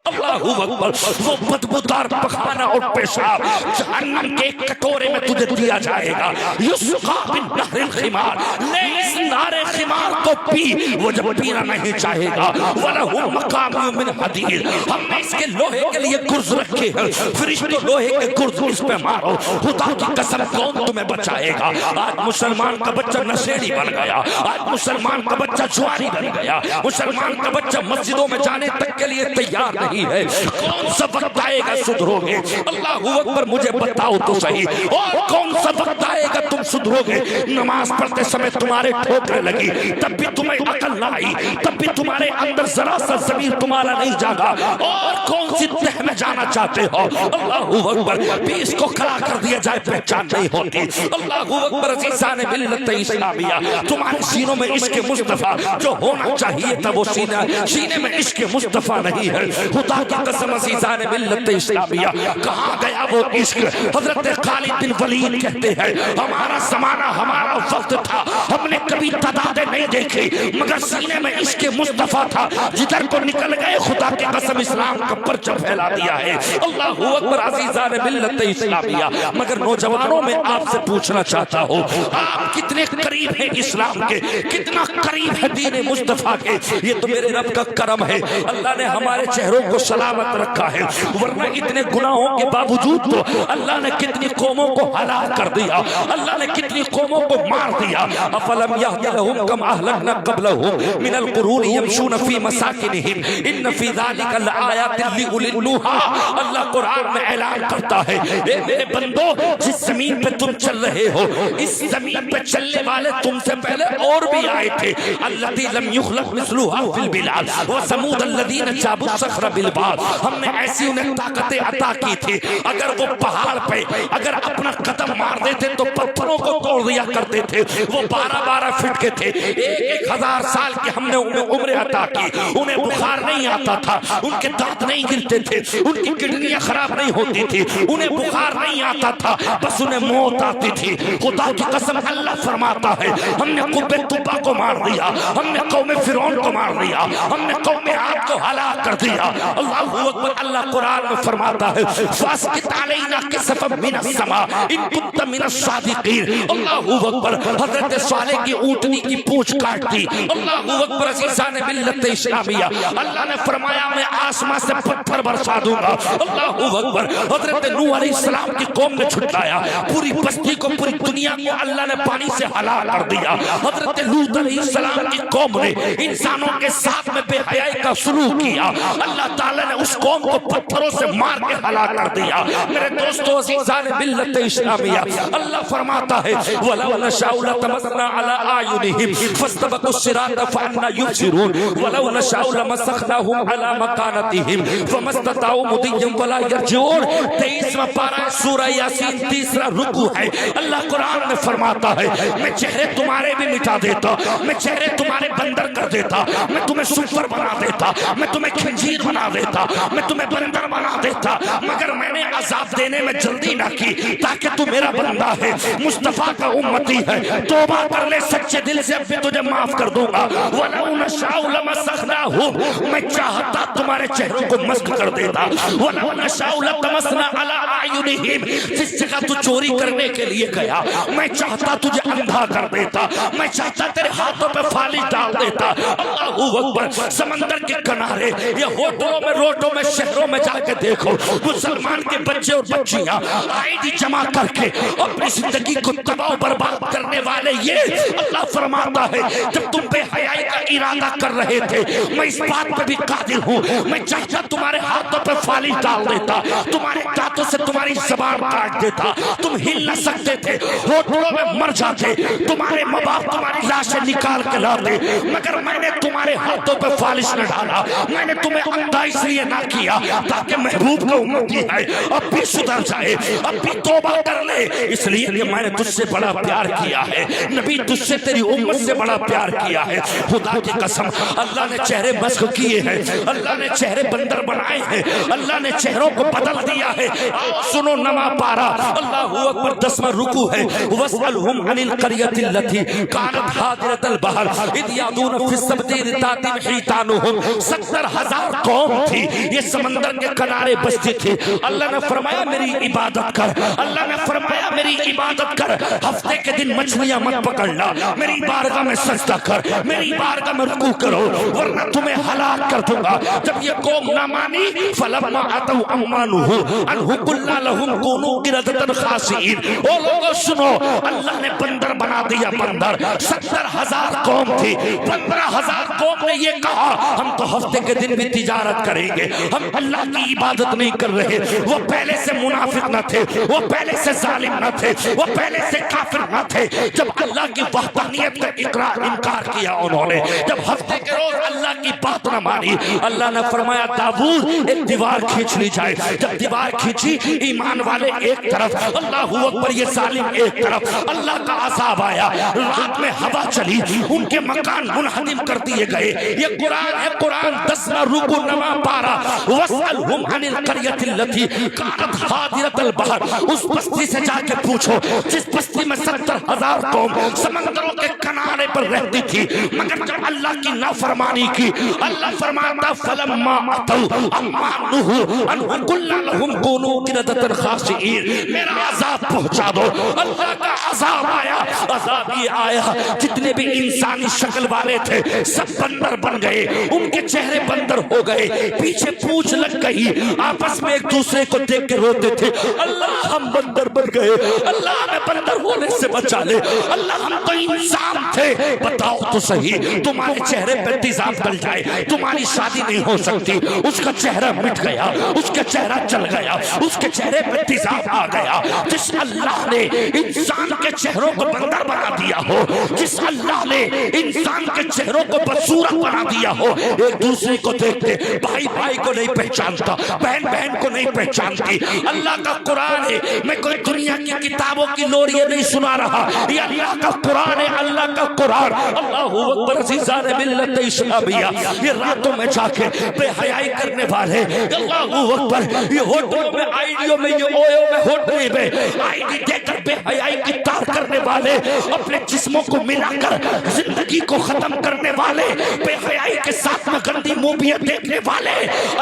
اللہ اکبر، وہ بدبودار پخانا اور پیشاب جہنم کے ایک کٹورے میں تجھے دیا جائے گا، یسقا من نہر الخمار، لے اس نار خمار کو پی، وہ جب پینا نہیں چاہے گا، وَلَهُ مَقَامِعُ مِنْ حَدِيدٍ، ہم نے اس کے لوہے کے لیے گرز رکھے ہیں، فرشتوں لوہے کے گرز اس پہ مارو، خدا کی قسم کون تمہیں بچائے گا؟ آج مسلمان کا بچہ نشیڑی بن گیا، آج مسلمان کا بچہ جواری بن گیا، مسلمان کا بچہ مسجدوں میں جانے تک کے لیے تیار نہیں ہے، کون سا وقت آئے گا سدھرو گے؟ اللہ اکبر، مجھے بتاؤ تو صحیح، اور کون سا وقت آئے گا تم سدھرو گے؟ نماز پڑھتے سمے تمہارے ٹھوکریں لگی، تب بھی تمہیں عقل نہ آئی، تب بھی تمہارے اندر ذرا سا ضمیر تمہارا نہیں جاگا، اور کون سی تہ میں جانا چاہتے ہو؟ اللہ اکبر، بیس کو کھڑا کر دیا جائے پہچان نہیں ہوتی۔ اللہ اکبر، عزیزان ملت اسلامیہ، تمہارے سینوں میں عشق مصطفیٰ جو ہونا چاہیے تھا وہ سینے میں عشق مصطفیٰ نہیں ہے۔ خدا کی قسم عزیزان ملت اسلامیہ، کہاں گیا وہ عشق؟ حضرت خالد بن ولید کہتے ہیں ہمارا زمانہ ہمارا وقت تھا، ہم نے کبھی تعدادیں نہیں دیکھی مگر سینے میں عشق مصطفیٰ تھا، جدھر کو نکل گئے خدا کی قسم اسلام کا پرچم پھیلا دیا ہے۔ اللہ اکبر، عزیزان ملت اسلامیہ، مگر نوجوانوں میں آپ سے پوچھنا چاہتا ہوں، آپ کتنے قریب ہیں اسلام کے، کتنا قریب ہے دین مصطفیٰ کے؟ یہ تو میرے رب کا کرم ہے، اللہ نے ہمارے چہروں کو سلامت رکھا ہے، ورنہ اتنے گناہوں کے باوجود تو اللہ نے کتنی قوموں کو ہلاک کر دیا، اللہ نے کتنی قوموں کو مار دیا۔ افلم یہد لہم کم اہلکنا قبلہم من القرون یمشون فی مساکنہم ان فی ذلک لآیات لأولی النہی۔ اللہ قرآن میں اعلان کرتا ہے، اے میرے بندو، جس زمین پہ تم چل رہے ہو، اس زمین پہ چلنے والے تم سے پہلے اور بھی آئے تھے، الذی لم یخلق مثلھا فی البلاد وثمود الذین جابوا الصخر بالواد۔ ہم نے ایسی انہیں طاقتیں عطا کی تھی، اگر وہ پہاڑ پہ اگر اپنا قدم مار دیتے تو پتھروں کو توڑ دیا کرتے تھے، وہ 12 فٹ کے تھے، 1000 سال کی ہم نے انہیں عمریں عطا کی، انہیں بخار نہیں آتا تھا، ان کے دانت نہیں گرتے تھے، ان کی کڈنیاں خراب نہیں ہوتی تھی، انہیں بخار نہیں آتا تھا، بس انہیں موت آتی تھی۔ خدا کی قسم اللہ فرماتا ہے ہم نے قبہ طبہ کو مار دیا، ہم نے قوم فرعون کو مار دیا، ہم نے قوم عاد کو ہلاک کر دیا۔ اللہ اکبر، اللہ قرآن میں فرماتا ہے فاسقط علینا کسفا من السماء ان کنت من الصادقین۔ اللہ اکبر، حضرت صالح کی اونٹنی کی پونچھ کاٹ دی۔ اللہ اکبر، عزیزان ملت اسلامیہ، اللہ نے فرمایا میں آسمان سے پتھر برسا دوں گا۔ اللہ اکبر، حضرت نوح علیہ السلام کی قوم نے چھٹلایا، پوری بستی کو پوری دنیا کو اللہ نے پانی سے ہلاک کر دیا۔ حضرت لوط علیہ السلام کی قوم نے انسانوں کے ساتھ میں بے حیائی کا سلوک کیا، اللہ تعالیٰ نے اس قوم کو پتھروں سے مار کے ہلاک کر دیا۔ میرے دوستو عزیزان ملت اسلامیہ، اللہ فرماتا ہے وَلَوْ نَشَاءُ لَطَمَسْنَا عَلَىٰ أَعْيُنِهِمْ فَاسْتَبَقُوا الصِّرَاطَ فَأَنَّىٰ يُبْصِرُونَ وَلَوْ نَشَاءُ لَمَسَخْنَاهُمْ عَلَىٰ مَكَانَتِهِمْ فَمَا اسْتَطَاعُوا مُضِيًّا وَلَا يَرْجِعُونَ۔ 23واں پارہ سورہ یاسین 3 رکوع ہے، اللہ قرآن میں فرماتا ہے میں چہرے تمہارے بھی مٹا دیتا، میں چہرے تمہارے بندر کر دیتا، میں تمہیں سفر بنا دیتا، میں تمہیں خنزیر بنا دیتا، میں تمہیں بندر بنا دیتا، مگر میں نے عذاب دینے میں جلدی نہ کی تاکہ تو میرا بندہ ہے، مصطفیٰ کا امتی ہے، توبہ کر لے سچے دل سے، اب بھی تجھے معاف کر دوں گا۔ وَلَوْ نَشَاءُ لَمَسَخْنَاهُمْ، میں چاہتا تمہارے چہروں کو مسخ کر دیتا۔ وَلَوْ نَشَاءُ لَطَمَسْنَا عَلَىٰ أَعْيُنِهِمْ، جس جگہ تو چوری کرنے کے لیے گیا میں چاہتا تجھے اندھا کر دیتا، میں چاہتا تیرے ہاتھوں پہ فالش ڈال دیتا۔ اللہ اکبر، سمندر کے کنارے یا ہوٹلوں میں روڈوں میں شہروں میں جا کے دیکھو، مسلمان کے بچے اور بچیاں آئی ڈی جمع کر کے اپنی زندگی کو تباہ و برباد کرنے والے، یہ اللہ فرماتا ہے جب تم بے حیائی کا ارادہ کر رہے تھے میں اس بات پہ بھی قادر ہوں، میں چاہتا تمہارے ہاتھوں پہ فالش ڈال دیتا، تمہارے دانتوں سے تمہاری زبان کاٹ دیتا، تم ہل نہ سکتے تھے، ہوٹلوں میں مر جاتے، تمہارے ماں باپ تمہاری لاشیں نکال کے لاتے، مگر میں نے تمہارے ہاتھوں پہ فالش نہ ڈالا، میں نے تمہیں اندھا اس لیے نہ کیا تاکہ محبوب کا امتی ہے اب بھی سدھر جائے، اب بھی توبہ کر لے، اس لیے کہ میں نے تجھ سے بڑا پیار کیا ہے، نبی تجھ سے تیری امت سے بڑا پیار کیا ہے۔ خدا کی قسم اللہ نے چہرے مسخ کیے ہیں، اللہ نے چہرے بندر بنائے ہیں، اللہ نے چہروں کو بدل دیا ہے۔ سنو نما پارا، اللہ اکبر، 10واں رکوع ہے، وَاسْأَلْهُمْ عَنِ الْقَرْيَةِ الَّتِي كَانَتْ حَاضِرَةَ الْبَحْرِ إِذْ يَعْدُونَ فِي السَّبْتِ إِذْ تَأْتِيهِمْ حِيتَانُهُمْ۔ 70,000 قوم تھی، یہ سمندر کے کنارے بستی تھی. اللہ نے فرمایا میری عبادت کر، اللہ نے فرمایا میری عبادت کر، ہفتے کے دن مچھلیاں مت پکڑنا، میری بارگاہ میں سجدہ کر، میری بارگاہ میں رکوع کرو ورنہ تمہیں ہلاک کر دوں گا. جب یہ قوم نہ مانی فلما اتوا عما نهوا عنه قلنا لهم كونوا قردة خاسئين. او لوگو سنو، اللہ نے بندر بنا دیا. بندر 70,000 قوم تھی، 15,000 قوم نے یہ کہا ہم تو ہفتے کے دن بھی تجارت کریں گے، ہم اللہ کی عبادت نہیں کر رہے. وہ پہلے سے منافق نہ تھے، وہ پہلے سے ظالم نہ تھے، وہ پہلے سے کافر نہ تھے. جب اللہ کی وحدانیت کا انکار کیا انہوں نے، جب ہفتے کے روز اللہ کی بات نہ مانی، اللہ نے فرمایا داؤد ایک دیوار کھینچ لی جائے. جب دیوار کھینچی، ایمان والے ایک طرف، اللہ اکبر یہ ظالم ایک طرف. اللہ کا عذاب آیا، رات میں ہوا چلی، ان کے مکان منہدم کر دیے گئے. یہ قرآن ہے، قرآن 10 رکو نما پارا. وَاسْأَلْهُمْ عَنِ الْقَرْيَةِ الَّتِي كَانَتْ حَاضِرَةَ الْبَحْرِ. اس بستی سے جا کے پوچھو جس بستی میں 70,000 قوم سمندروں کے کنارے پر رہتی تھی، مگر جب اللہ کی نافرمانی کی، اللہ فرماتا فَلَمَّا أَتَوْا عَمَّا نُهُوا عَنْهُ قُلْنَا لَهُمْ كُونُوا قِرَدَةً خَاسِئِينَ. میرا عذاب پہنچا دو. اللہ کا عذاب آیا. عذاب یہ آیا جتنے بھی انسانی شکل والے تھے سب بندر بن گئے، ان کے چہرے بندر ہو گئے، پیچھے پونچھ لگ گئی، آپس میں ایک دوسرے کو دیکھ کے روتے تھے. اللہ ہم بندر بن گئے، اللہ ہمیں بندر ہونے سے بچا لے، اللہ ہم تو انسان تھے. بتاؤ تو صحیح، تمہارے چہرے پہ تیزاب ڈل جائے تمہاری شادی نہیں ہو سکتی. اس کا چہرہ مٹ گیا، اس کا چہرہ چل گیا، اس کے چہرے پہ تیزاب آ گیا. جس اللہ نے انسان کے چہروں کو بندر بنا دیا ہو، جس اللہ نے انسان کے چہروں کو بدصورت بنا دیا ہو، ایک دوسرے کو دیکھتے بھائی بھائی کو نہیں پہچانتا، بہن بہن کو نہیں پہچانتی. اللہ کا قرآن ہے، میں کوئی دنیا کی کتابوں کی لوریاں نہیں سنا رہا، یہ اللہ کا قرآن ہے، اللہ کا قرآن. اللہ اکبر. عزیزان ملت اسلامیہ، یہ راتوں میں جا کے بے حیائی کرنے والے، اللہ اکبر، یہ ہوٹلوں میں، آئیڈیوں میں، یہ اویو میں، ہوٹل میں آئیڈی دے کر بے حیائی کی تار کرنے والے، اپنے جسموں کو ملا کر زندگی کو ختم کرنے والے، بے حیائی کے ساتھ میں گندی موویاں دیکھنے والے.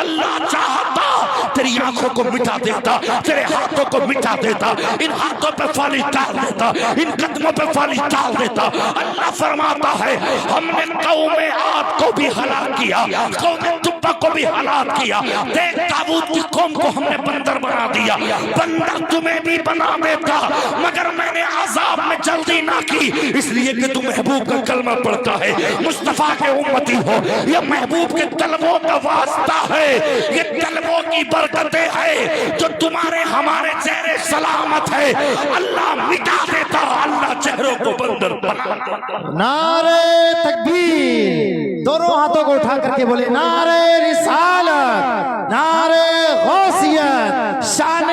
اللہ چاہتا تیری آنکھوں کو مٹا دیتا، تیرے ہاتھوں کو مٹا دیتا، ان ہاتھوں پہ فالش ڈال دیتا، ان قدموں پہ فالش ڈال دیتا. اللہ فرماتا ہے ہم نے قوم عاد کو بھی ہلاک کیا، قوم تبا کو بھی ہلاک کیا. دیکھ داؤد کی قوم کو ہم نے بندر بنا دیا، بندر تمہیں بھی بنا دیتا، مگر میں نے عذاب میں جلدی نہ کی، اس لیے کہ تم محبوب کا کلمہ پڑھتا ہے، مصطفیٰ کے امتی ہو. یہ محبوب کے طلبوں کا واسطہ ہے، یہ طلبوں کی برکتیں ہیں جو تمہارے ہمارے چہرے سلامت ہے. اللہ مٹا دیتا، اللہ چہروں کو بندر بنا دیتا. نعرہ تکبیر، دونوں ہاتھوں کو اٹھا کر کے بولے نعرہ رسالت، نعرہ غوثیت، شان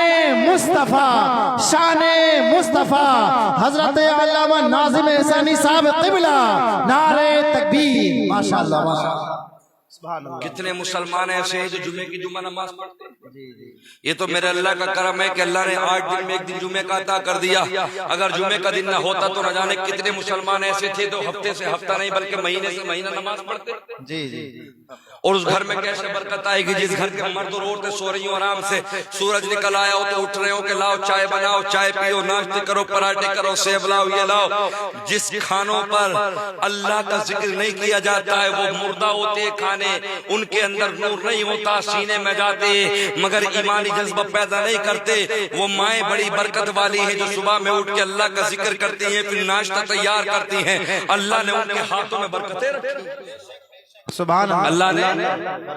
مصطفیٰ، شان مصطفیٰ. حضرت علامہ ناظم احسانی صاحب قبلہ، نعرہ تکبیر. ماشاءاللہ ماشاءاللہ. کتنے مسلمان ایسے ہیں جو جمعے کی جمعہ نماز پڑھتے ہیں؟ یہ تو میرے اللہ کا کرم ہے کہ اللہ نے 8 دن میں ایک دن جمعے کا عطا کر دیا. اگر جمعے کا دن نہ ہوتا تو نہ جانے کتنے مسلمان ایسے تھے جو ہفتے سے ہفتہ نہیں بلکہ مہینے سے مہینہ نماز پڑھتے. جی جی. اور اس گھر میں کیسے برکت آئے گی جس گھر کے مرد اور عورتیں سو رہی ہوں آرام سے، سورج نکل آیا ہو تو اٹھ رہے ہو کہ لاؤ چائے بناؤ، چائے پیو، ناشتے کرو، پراٹھے کرو، سیب لاؤ، یہ لاؤ. جس کھانوں پر اللہ کا ذکر نہیں کیا جاتا ہے وہ مردہ ہوتے کھانے، ان کے اندر نور نہیں ہوتا، سینے میں جاتے مگر ایمانی جذبہ پیدا نہیں کرتے. وہ مائیں بڑی برکت والی ہیں جو صبح میں اٹھ کے اللہ کا ذکر کرتی ہیں، پھر ناشتہ تیار کرتی ہیں. اللہ نے ان کے ہاتھوں میں برکتیں رکھی، سبحان اللہ نے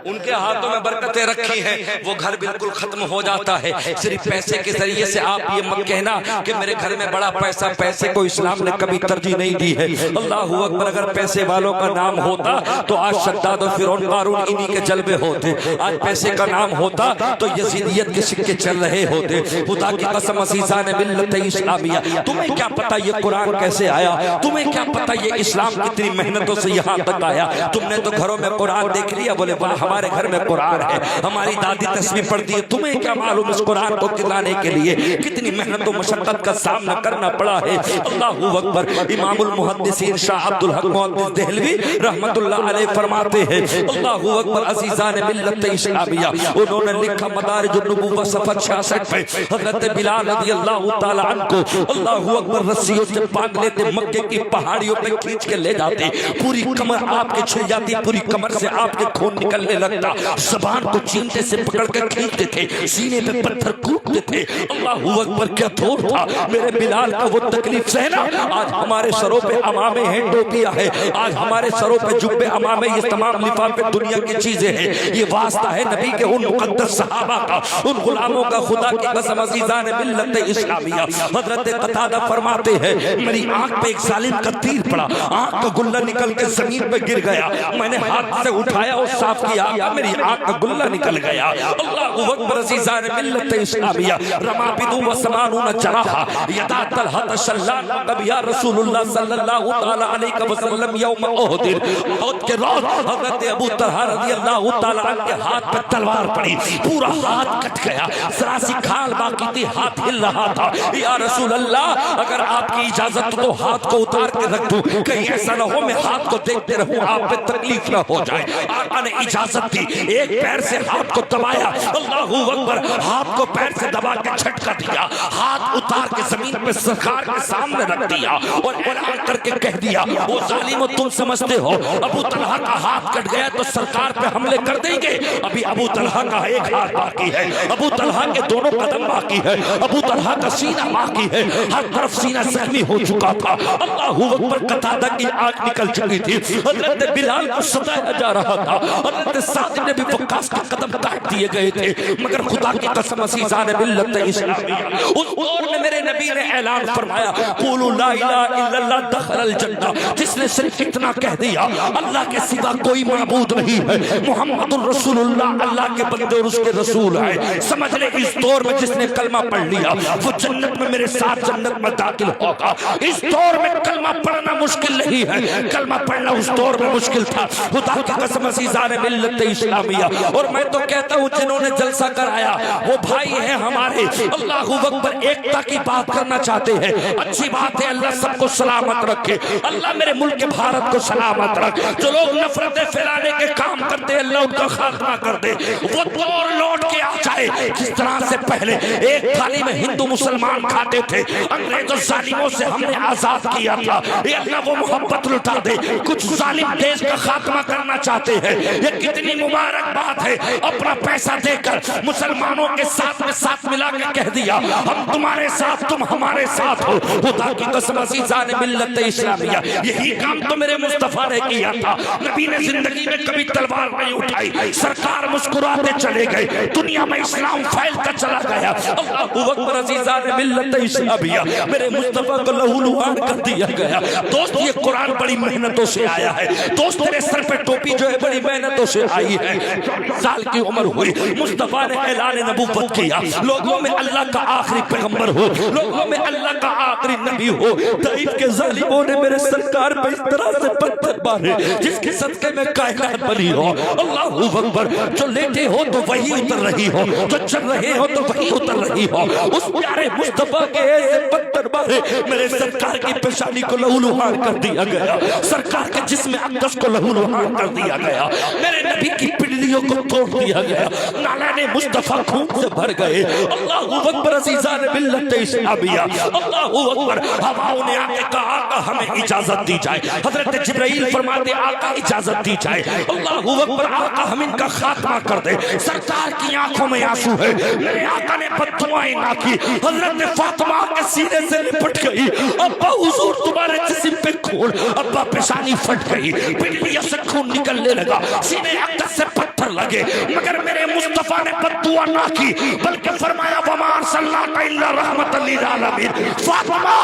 ان کے ہاتھوں میں برکتیں رکھی ہیں. وہ گھر بالکل ختم ہو جاتا ہے. صرف پیسے کے ذریعے سے آپ یہ مت کہنا کہ میرے گھر میں بڑا پیسہ، پیسے کو اسلام نے کبھی ترجیح نہیں دی ہے. اللہ اکبر. اگر پیسے والوں کا نام ہوتا تو آج شداد و فرعون قارون انہی کے جلوے ہوتے. آج پیسے کا نام ہوتا تو یزیدیت کے سکے چل رہے ہوتے. خدا کی قسم عزیزان ملت اسلامیہ، تمہیں کیا پتا یہ قرآن کیسے آیا؟ تمہیں کیا پتا یہ اسلام کتنی محنتوں سے یہاں تک آیا؟ تم نے تو گھروں میں قرآن دیکھ لیا؟ بولے واہ ہمارے گھر میں قرآن ہے، ہماری دادی تسبیح پڑھتی ہے، تمہیں کیا معلوم اس قرآن کو کھلانے کے لیے کتنی محنت و مشقت کا سامنا کرنا پڑا ہے۔ اللہ اکبر۔ امام المحدثین شاہ عبد الحق محدث دہلوی رحمت اللہ علیہ فرماتے ہیں اللہ اکبر عزیزان ملت اسلامیہ، انہوں نے لکھا مدارج النبوہ صفحہ 66 پہ حضرت بلال رضی اللہ تعالی عنہ کو اللہ اکبر رسیوں سے باندھ لیتے، مکے کی پہاڑیوں پہ کھینچ کے لے جاتے، پوری کمر آپ کے چھل جاتی، پوری کمر سے آپ کے خون نکلنے لگتا، زبان کو چینٹے سے پکڑ کر کھینچتے تھے، سینے پہ پتھر کوٹتے تھے۔ اللہ اکبر کیا دور تھا میرے بلال کا وہ تکلیف سہنا۔ آج ہمارے سروں پہ امامے ہیں، ٹوپیاں ہیں، آج ہمارے سروں پہ جبے امامے، یہ تمام لفافے دنیا کی چیزیں ہیں، یہ واسطہ ہے نبی کے ان مقدس صحابہ کا، ان غلاموں کا۔ خدا کی قسم عزیزان ملت اسلامیہ، حضرت قتادہ فرماتے ہیں میری آنکھ پہ ایک ظالم کا تیر پڑا، آنکھ کا گلہ نکل کے زمین پہ گر گیا، میں نے ہاتھ سے اٹھایا اور صاف کیا، میری آنکھ کا گلہ نکل گیا۔ اللہ اکبر عزیزان ملت اسلامیہ، رما بدو و سمانون جراحا یدا طلحہ شلان قب یا رسول اللہ صلی اللہ تعالی علیہ وسلم یوم احد، احد کے روز حضرت ابو طلحہ رضی اللہ تعالی عنہ کے ہاتھ پہ تلوار پڑی، پورا ہاتھ کٹ گیا، ذرا سی کھال باقی تھی، ہاتھ ہل رہا تھا۔ یا رسول اللہ اگر آپ کی اجازت تو ہاتھ کو اتار کے رکھ دوں، کہیں ایسا نہ ہو میں ہاتھ کو دیکھتے رہوں آپ پہ تکلیف نہ ہو جائے۔ آقا نے اجازت دی، ایک پیر سے ہاتھ کو دبایا، اللہ اکبر، ہاتھ کو پیر سے دبا کے جھٹکا دیا، ہاتھ اتار کے زمین پہ سرکار کے سامنے رکھ دیا اور اعلان کر کے کہہ دیا وہ ظالمو تم سمجھتے ہو ابو طلحہ کا ہاتھ کٹ گیا تو سرکار پہ حملے کر دیں گے؟ ابھی ابو طلحہ کا ایک ہاتھ باقی ہے، ابو طلحہ کے دونوں قدم باقی ہے، ابو طلحہ کا سینہ باقی ہے، ہر طرف سینہ زخمی ہو چکا تھا۔ اللہ اکبر، قتادہ کی آنکھ نکل چکی تھی، حضرت بلال کو ستایا جا رہا تھا، حضرت سعد بن ابی وقاص کے قدم کاٹ دیے گئے تھے، مگر خدا کی قسم عزیزان ملت اسلامیہ اس دور میں میرے نبی نے اعلان فرمایا قولوا لا الہ الا اللہ دخل الجنہ، جس نے صرف اتنا کہہ دیا اللہ کے سوا کوئی معبود نہیں ہے، محمد الرسول اللہ اللہ کے بندے اور اس کے رسول ہے، سمجھ لے اس دور میں جس نے کلمہ پڑھ لیا وہ جنت میں میرے ساتھ جنت میں داخل ہوگا۔ اس دور میں کلمہ پڑھنا مشکل نہیں ہے، کلمہ پڑھنا اس دور میں مشکل تھا۔ خدا کی قسم عزیزان ملت اسلامیہ، اور میں تو کہتا ہوں جنہوں نے جلسہ کرایا وہ بھائی ہیں ہمارے، اللہ اکبر، ایکتا کی بات کرنا چاہتے ہیں، اچھی بات ہے، اللہ سب کو سلامت رکھے، اللہ میرے ملک بھارت کو سلامت رکھ، جو لوگ نفرتیں پھیلانے کے کام کرتے اللہ ان کا خاتمہ کر دے، وہ دور لوٹ کے آ جائے جس طرح سے پہلے ایک تھالی میں ہندو مسلمان کھاتے تھے، انگریزوں ظالموں سے ہم نے آزاد کیا تھا، یہ اللہ وہ محبت لٹا دے۔ کچھ ظالم دیش کا خاتمہ کرنا چاہتے ہیں، یہ کتنی مبارک بات ہے، اپنا پیسہ دے کر مسلمانوں کے ساتھ میں ساتھ ملا کے کہہ دیا ہم تمہارے ساتھ تم ہمارے ساتھ ہو۔ خدا کی قسم عزیزان ملت اسلامیہ، یہی کام تو میرے مصطفیٰ نے کیا تھا، نبی نے زندگی میں کبھی تلوار نہیں اٹھائی، سرکار مسکراتے چلے گئے، دنیا میں اسلام پھیلتا چلا گیا۔ اللہ اکبر عزیزان ملت اسلامیہ، میرے مصطفیٰ کو لہو لہان کر دیا گیا۔ دوست یہ قرآن بڑی محنتوں سے آیا ہے، دوست تیرے سر پہ ٹوپی جو ہے بڑی محنتوں سے آئی ہے، 40 سال کی عمر ہوئی، مصطفیٰ نے اعلان نبوت کیا، لوگوں میں اللہ کا آخری پیغمبر ہو، لوگوں میں اللہ کا آخری نبی ہو۔ طائف کے ظالموں نے میرے سرکار پہ اس طرح سے پتھر مارے جس کے صدقے میں کائنات بنی ہو۔ اللہ اکبر، جو لیٹے ہو تو وہی اتر رہی ہو، جو چل رہے ہو تو وہی اتر رہی ہو، اس پیارے مصطفیٰ کے ایسے پتھر مارے میرے سرکار کی پیشانی کو لہو لہان کر دیا گیا، سرکار کے جسم اقدس کو لہو لہان کر دیا گیا، میرے نبی کی پنڈلیوں کو توڑ دیا گیا، نالان مصطفیٰ خون سے بھر گئے۔ اللہ اکبر عزیزان ملت اسلامیہ، اللہ اکبر، ہواؤں نے آگے کہا آقا ہمیں اجازت دی جائے، حضرت جبرائیل فرماتے آقا اجازت دی جائے، اللہ اکبر، آقا ہم ان کا خاتمہ کر دے۔ سرکار کی آنکھوں میں آنسو ہے، میرے آقا نے بددعائیں نہ کی، حضرت فاطمہ کے سینے سے لپٹ گئی، ابا حضور تمہارے جسم پہ خون، ابا پیشانی پھٹ گئی، پنڈلیوں سے خون نکلنے لگا، سینے اقدس سے پتھر لگے، مگر میرے مصطفیٰ نے بددعا نہ کی بلکہ فرمایا وَمَا أَرْسَلْنَاكَ إِلَّا رَحْمَةً لِلْعَالَمِينَ۔ فاطمہ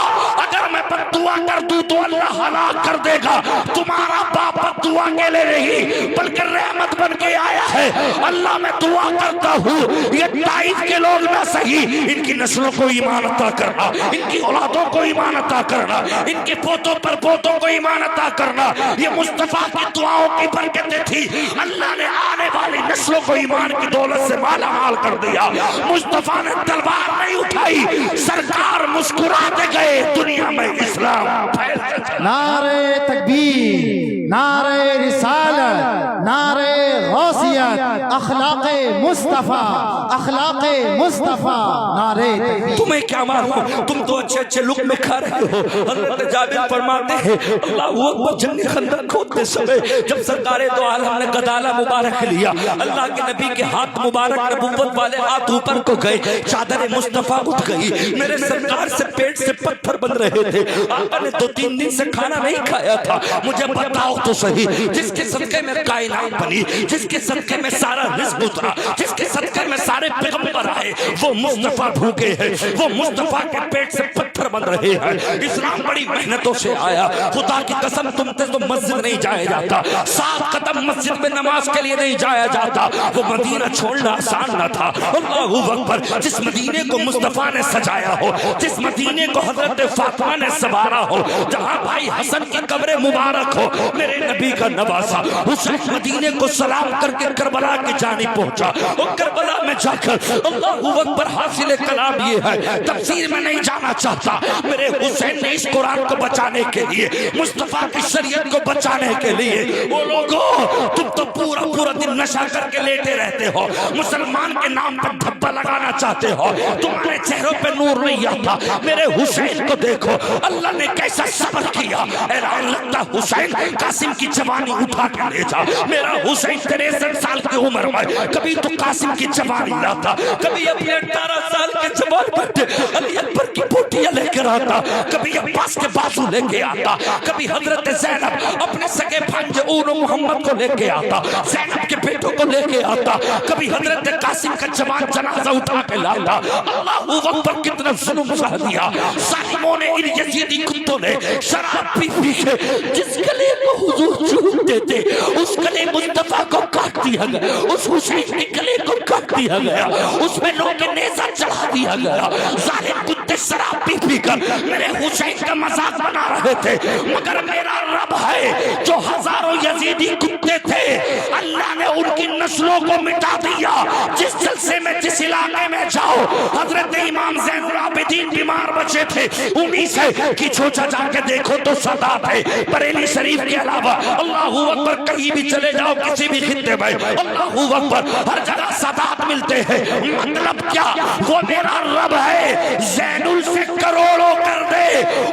اگر اگر میں بد دعا کر دوں تو اللہ ہلاک کر دے گا. تمہارا باپ بد دعا کے لئے نہیں بلکہ رحمت بن کے آیا ہے. اللہ میں دعا کرتا ہوں یہ طائف کے لوگ نہ صحیح, ان کی نسلوں کو ایمان عطا کرنا, ان کی اولادوں کو ایمان عطا کرنا, ان کے پوتوں پر پوتوں کو ایمان عطا کرنا. یہ مصطفیٰ کی دعاؤں کی برکتیں تھی. اللہ نے آنے والی نسلوں کو ایمان کی دولت سے مالا مال کر دیا. مصطفیٰ نے تلوار نہیں اٹھائی, سرکار مسکراتے گئے, دنیا میں اسلام پھیل گیا. نعرہ تکبیر, نعرہ رسالت, نعرہ غوثیت, اخلاق مصطفیٰ, اخلاق مصطفیٰ, نعرہ تکبیر. تمہیں کیا معلوم, تم تو اچھے اچھے لقمے کھا رہے ہو. حضرت جابر فرماتے ہیں اللہ اکبر, جنگ خندق کھودتے سمے جب سرکار دو عالم نے گدالہ مبارک لیا, اللہ کے نبی کے ہاتھ مبارک نبوت والے ہاتھ اوپر کو گئے, چادر مصطفیٰ اٹھ گئی. میرے سرکار سے پیٹ سے پتھر بن رہے تھے. آقا نے 2-3 دن سے کھانا نہیں کھایا تھا. مجھے بتاؤ تو صحیح, جس کے صدقے میں کائنات بنی, جس کے صدقے میں سارا رزق اترا, جس کے صدقے میں سارے پیغمبر آئے, وہ مصطفیٰ بھوکے ہیں, وہ مصطفیٰ کے پیٹ سے پتھر بن رہے ہیں. اسلام بڑی محنتوں سے آیا. خدا کی قسم تم سے تو مسجد نہیں جایا جاتا, 7 قدم مسجد میں نماز کے لیے نہیں جایا جاتا. وہ مدینہ چھوڑنا آسان نہ تھا. اللہ اکبر, جس مدینے کو مصطفیٰ نے سجایا ہو, جس مدینے کو حضرت فاطمہ نے سنوارا ہو, جہاں بھائی حسن کی قبر مبارک ہو, میرے نبی کا نواسا حسین مدینے کو سلام کر کے کربلا کی جانب پہنچا. اور کربلا میں جا کر اللہ اکبر حاصل کلام یہ ہے, تفسیر میں نہیں جانا چاہتا. میرے حسین نے اس قرآن کو بچانے کے لیے, مصطفیٰ کی شریعت کو بچانے کے لیے, وہ لوگوں تم تو پورا دن نشہ کر کے لیٹے رہتے ہو, مسلمان کے نام پر دھبا لگانا چاہتے ہو, تمہارے چہروں پہ نور نہیں آتا. میرے حسین کو دیکھو, اللہ نے کیسا صبر کیا. اعلان لگتا حسین قاسم کی جوانی اٹھا کے لے جا. میرا حسین 63 سال کی عمر میں کبھی تو قاسم کی جوانی لاتا, کبھی اپنے 18 سال کے جوان بیٹے علی اکبر کی بوٹیاں لے کر آتا, کبھی عباس کے بازو لے کے آتا, کبھی حضرت زینب اپنے سگے بھانجے اون محمد کو لے کے آتا, زینب کے بیٹوں کو لے کے آتا, کبھی حضرت قاسم کا جوان جنازہ اٹھا کے لاتا. اللہ اکبر, کتنا ظلم سہ دیا ظالموں نے, ان یزیدی کتوں نے. شراب پی پی کے جس گلے کو حضور چومتے تھے اس گلے مصطفیٰ کو کاٹ دیا گیا, اس حسین کے گلے کو کاٹ دیا گیا, اس میں لوگ کے نیزہ چڑھا دیا گیا. ظالم کتے شراب پی پی کر میرے حسین کا مذاق بنا رہے تھے, مگر میرا رب ہے جو ہزاروں یزیدی کتے تھے, اللہ نے ان کی نسلوں کو مٹا دیا. جس جلسے میں جس علاقے میں جاؤ, حضرت امام زین العابدین بیمار بچے تھے, انہی سے کی چھوچا جا کے دیکھو تو سادات ہے. بریلی شریف کے علاوہ اللہ اکبر کہیں بھی چلے جاؤ کسی بھی خطے میں, اللہ اکبر ہر جگہ سادات ملتے ہیں. مطلب کیا, وہ میرا رب ہے زین ال سے کروڑوں کر دے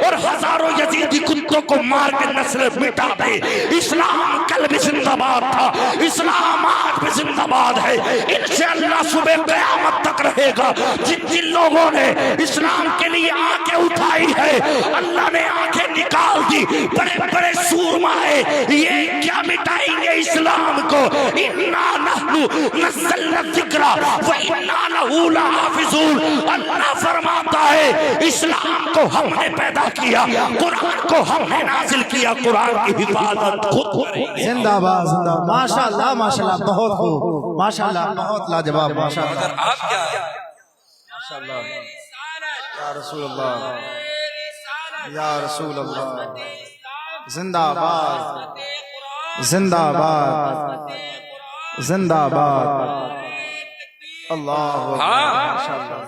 اور ہزاروں یزیدی کتوں کو مار کے نسل مٹا دے. اسلام کل بھی زندہ باد تھا, اسلام آج بھی زندہ باد ہے, انشاءاللہ صبح قیامت تک رہے گا. جن جن لوگوں نے اسلام کے لیے آنکھیں اٹھائی ہے, اللہ نے آنکھیں نکال دی. بڑے بڑے سورمائے یہ کیا مٹائیں گے اسلام کو. اِنَّا نَحْنُ نَزَّلْنَا الذِّكْرَ وَإِنَّا لَهُ لَحَافِظُونَ. اللہ فرماتا ہے اسلام کو ہم نے پیدا کیا, قرآن کو ہم نے نازل کیا, قرآن کی حفاظت خود کریں گے. زندہ باد, زندہ باد. ماشاءاللہ, ماشاءاللہ, بہت خوب, ماشاءاللہ, بہت لاجواب, ماشاءاللہ. مگر آپ کیا ہے, ماشاءاللہ, یا رسول اللہ, یا رسول اللہ, زندہ باد, زندہ باد, زندہ باد. اللہ ماشاءاللہ,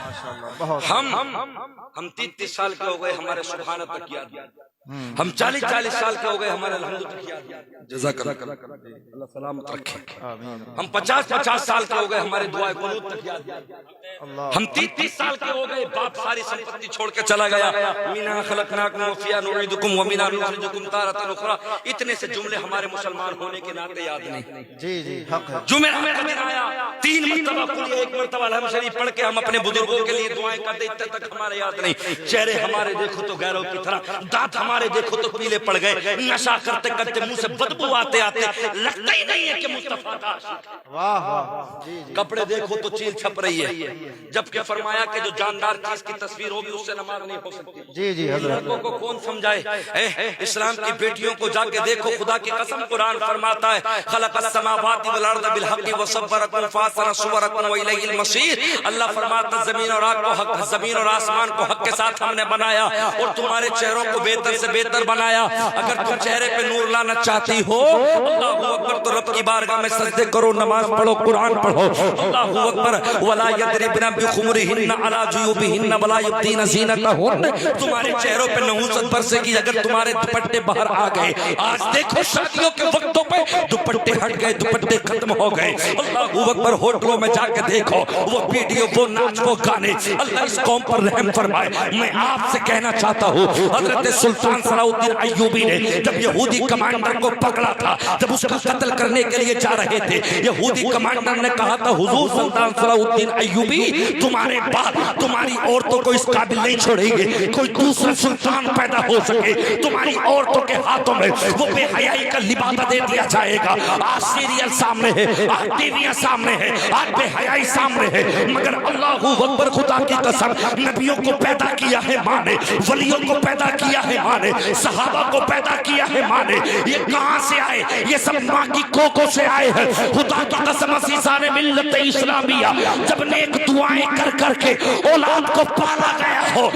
ماشاءاللہ, بہت. ہم 33 سال کے ہو گئے ہمارے سبحان تک یاد, ہم 40 سال کے ہو گئے ہمارے الحمد تک یاد. جزاک اللہ سلامت رکھے. ہم 50 سال کے ہو گئے ہمارے دعائے قنوت تک یاد. ہم 30 سال کے ہو گئے, باپ ساری سمپتی چھوڑ کے چلا گیا. مِنْهَا خَلَقْنَاكُمْ وَفِيهَا نُعِيدُكُمْ وَمِنْهَا نُخْرِجُكُمْ تَارَةً أُخْرَىٰ. اتنے سے جملے ہمارے مسلمان ہونے کے ناطے یاد نہیں. جی جی, حق ہے. جمعہ کا دن آیا, 3 مرتبہ کل, 1 مرتبہ الحمد شریف پڑھ کے ہم اپنے بزرگوں کے لیے دعائیں کرتے, اتنے تک ہمارے یاد نہیں. چہرے ہمارے دیکھو تو غیروں کی طرح, دانت ہمارے ہمارے دیکھو تو پیلے پڑ گئے، نشہ کرتے کرتے منہ سے بدبو آتے آتے لگتا ہی نہیں ہے کہ مصطفیٰ کا عاشق ہے۔ واہ واہ، کپڑے دیکھو تو چیل چھپ رہی ہے، جبکہ فرمایا کہ جو جاندار چیز کی تصویر ہوگی اس سے نماز نہیں ہو سکتی۔ جی جی حضرت، لڑکوں کو کون سمجھائے؟ اسلام کی بیٹیوں کو جا کے دیکھو، خدا کی قسم قرآن فرماتا ہے خلق السماوات والارض بالحق وصورکم فاحسن صورکم والیہ المصیر۔ اللہ فرماتا زمین اور زمین اور آسمان کو حق کے ساتھ ہم نے بنایا اور تمہارے چہروں کو بہتر سے بہتر بنایا۔ اگر تم چہرے پہ نور لانا چاہتی ہو، اللہ اکبر، تو رب کی بارگاہ میں سجدے کرو، نماز پڑھو، قرآن پڑھو۔ اللہ اکبر، ولا یضربن بخمرہن علی جیوبہن ولا یبدین زینتہن۔ تمہارے چہروں پہ نحوست برسے گی اگر تمہارے دوپٹے باہر آ گئے۔ آج دیکھو شادیوں کے وقتوں پہ دوپٹے ہٹ گئے، دوپٹے ختم ہو گئے۔ اللہ اکبر، ہوٹلوں میں جا کے دیکھو وہ ویڈیو، وہ ناچ، وہ گانے۔ اللہ اس قوم پر رحم فرمائے۔ میں آپ سے کہنا چاہتا ہوں، حضرت سلطان صلاح الدین ایوبی نے جب یہودی کمانڈر کو پکڑا تھا، جب اس کا قتل کرنے کے لیے جا رہے تھے، یہودی کمانڈر نے کہا تھا حضور سلطان صلاح الدین ایوبی تمہارے بعد تمہاری عورتوں کو اس قابل نہیں چھوڑیں گے کوئی دوسرا سلطان پیدا ہو سکے، تمہاری عورتوں کے ہاتھوں میں وہ بے حیائی کا لبادہ دے دیا جائے گا۔ آج سیریل سامنے ہے، آج ٹیویاں سامنے ہے، آج بے حیائی سامنے ہے، مگر اللہ اکبر، خدا کی قسم، نبیوں کو پیدا کیا ہے ماں نے، ولیوں کو پیدا کیا ہے ماں نے، صحابہ کو پیدا کیا ہے ماں نے۔ یہ کہاں سے آئے؟ یہ سب ماں کی کوکوں سے آئے ہیں۔ خدا کی قسم، عزیزان ملت اسلامیہ، جب نیک دعائیں کر کر کے اولاد کو پالا گیا ہو،